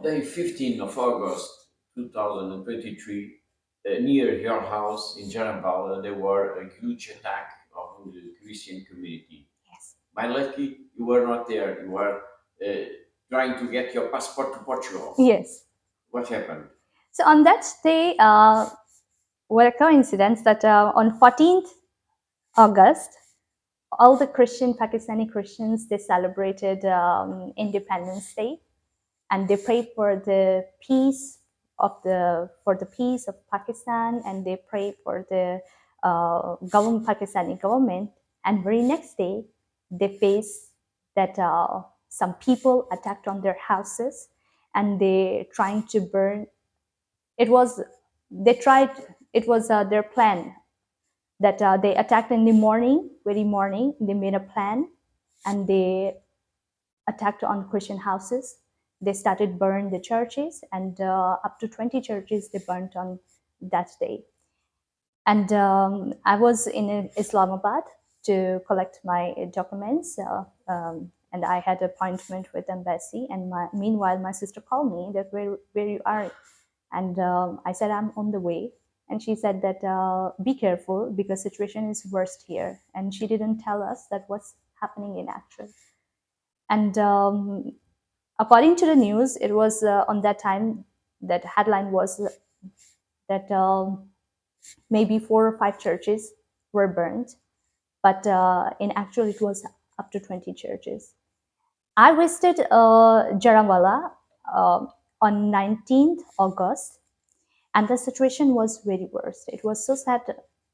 Day 15 of August 2023, near your house in Jaranwala, there were a huge attack on the Christian community. Yes. By lucky, you were not there. You were uh, trying to get your passport to Portugal. Yes. What happened? So on that day, what a coincidence that on 14th August, all the Pakistani Christians, they celebrated Independence Day, and they prayed for the peace of Pakistan, and they prayed for the Pakistani government. And very next day, they faced that some people attacked on their houses, and they trying to burn. It was they tried. It was their plan that they attacked in the morning, very morning. They made a plan, and they attacked on Christian houses. They started burn the churches, and up to 20 churches they burnt on that day. And I was in Islamabad to collect my documents, and I had an appointment with embassy. And meanwhile, my sister called me that where you are, and I said I'm on the way. And she said that be careful because situation is worst here. And she didn't tell us that what's happening in actual. And according to the news, it was on that time that headline was that maybe 4 or 5 churches were burned, but in actual it was up to 20 churches. I visited Jaranwala on 19th August, and the situation was very worse. It was so sad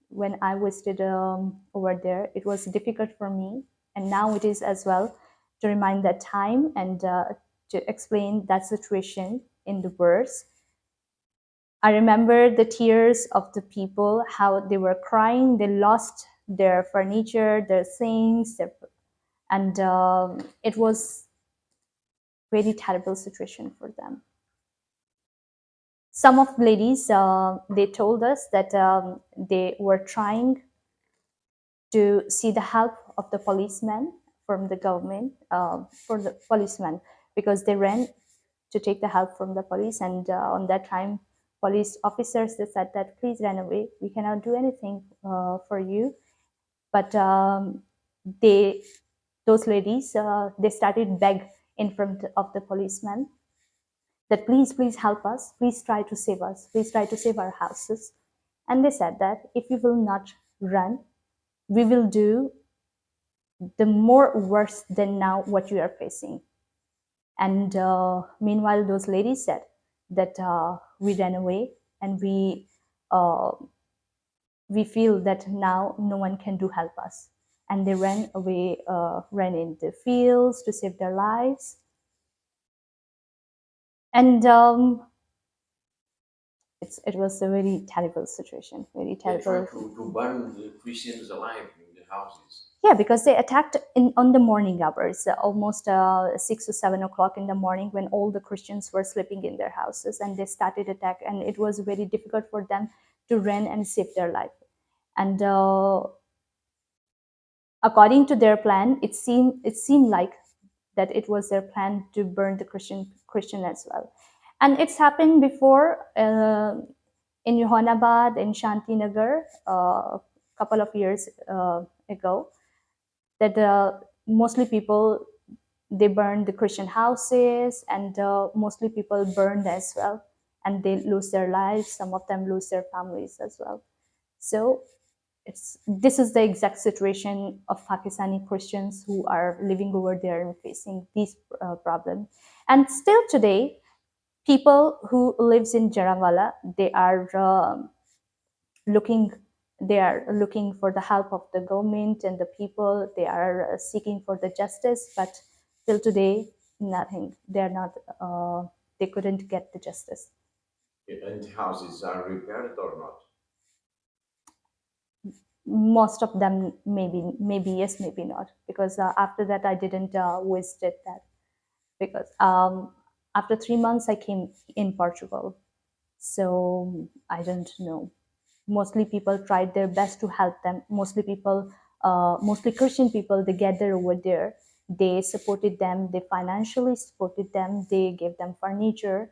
when I visited over there. It was difficult for me, and now it is as well, to remind that time and to explain that situation in the words. I remember the tears of the people, how they were crying. They lost their furniture, their things, and it was very terrible situation for them. Some of the ladies, they told us that they were trying to see the help of the policemen from the government, for the policemen, because they ran to take the help from the police. And on that time, police officers, they said that please run away, we cannot do anything for you. But they those ladies, they started beg in front of the policeman that please help us, please try to save us, please try to save our houses. And they said that if you will not run, we will do the more worse than now what you are facing. And meanwhile, those ladies said that we ran away, and uh, we feel that now no one can do help us. And they ran away, ran in the fields to save their lives. And it was a very terrible situation, very They terrible. tried to burn the Christians alive in the houses. Yeah, because they attacked on the morning hours, almost 6 or 7 o'clock in the morning, when all the Christians were sleeping in their houses, and they started attack, and it was very difficult for them to run and save their life. And according to their plan, it seemed like that it was their plan to burn the Christian as well. And it's happened before in Yohanabad, in Shantinagar, a couple of years ago, that mostly people, they burned the Christian houses, and mostly people burned as well, and they lose their lives. Some of them lose their families as well. So this is the exact situation of Pakistani Christians who are living over there and facing these problems. And still today, people who lives in Jaranwala, looking they are looking for the help of the government and the people. They are seeking for the justice, but till today, nothing. They are not. They couldn't get the justice. And the houses are repaired or not? Most of them, maybe yes, maybe not, because after that I didn't visit that, because after 3 months I came in Portugal, so I don't know. Mostly people tried their best to help them. Mostly Christian people, they gather over there, They supported them, they financially supported them, they gave them furniture.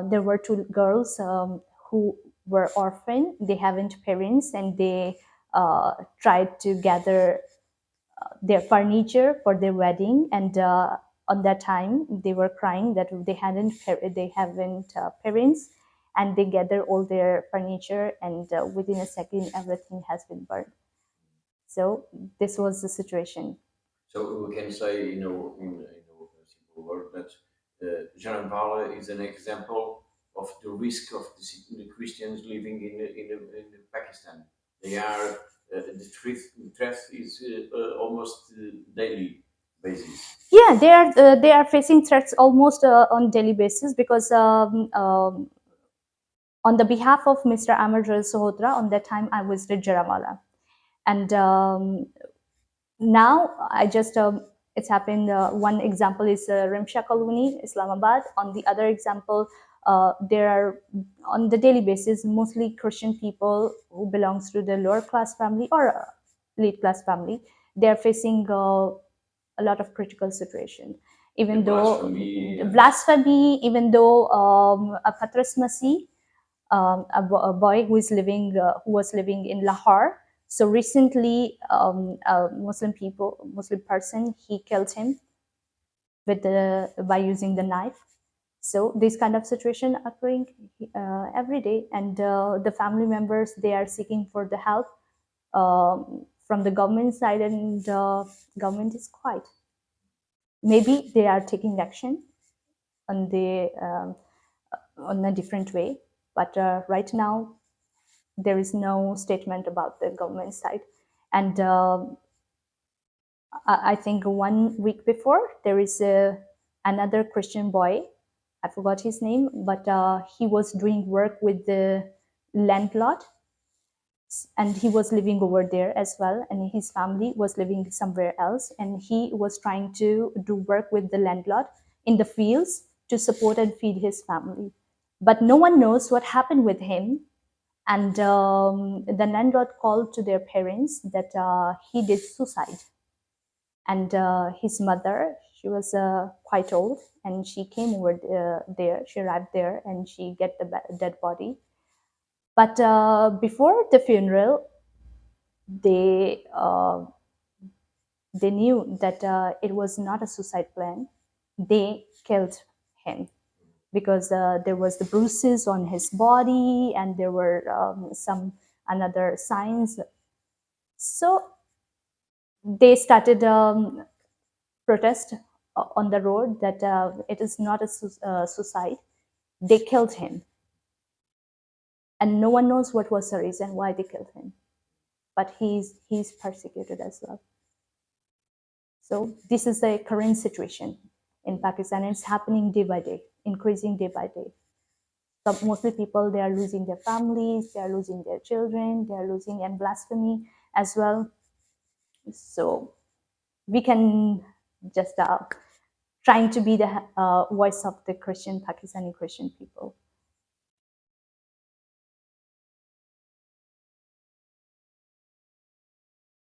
There were two girls who were orphaned, they haven't parents, and they tried to gather their furniture for their wedding. And on that time they were crying that they haven't parents, and they gather all their furniture, and within a second everything has been burned. So this was the situation. So we can say, a simple word, that Jaranwala is an example of the risk of the Christians living in Pakistan. They are the threat is almost daily basis. Yeah, they are facing threats almost on daily basis, because on the behalf of Mr. Amar Sohotra, on that time I visited Jaranwala. And now I just it's happened. One example is Rimsha Colony, Islamabad. On the other example, there are on the daily basis mostly Christian people who belongs to the lower class family or elite class family. They are facing a lot of critical situation. Even though blasphemy, even though a Patras Masih, a boy who was living in Lahore. So recently, a Muslim person, he killed him by using the knife. So this kind of situation occurring every day, and the family members, they are seeking for the help from the government side, and government is quiet. Maybe they are taking action on on a different way, but right now there is no statement about the government side. And I think 1 week before, there is another Christian boy. I forgot his name, but he was doing work with the landlord, and he was living over there as well, and his family was living somewhere else, and he was trying to do work with the landlord in the fields to support and feed his family. But no one knows what happened with him. And the landlord called to their parents that he did suicide. And his mother, she was quite old, and she came over there, she arrived there, and she get the dead body. But before the funeral, they they knew that it was not a suicide plan. They killed him, because there was the bruises on his body, and there were some another signs. So they started protest on the road that it is not a suicide. They killed him, and no one knows what was the reason why they killed him. But he's persecuted as well. So this is the current situation in Pakistan. It's happening day by day, increasing day by day. So mostly people, they are losing their families, they are losing their children, they are losing, and blasphemy as well. So we can just trying to be the voice of the Pakistani Christian people.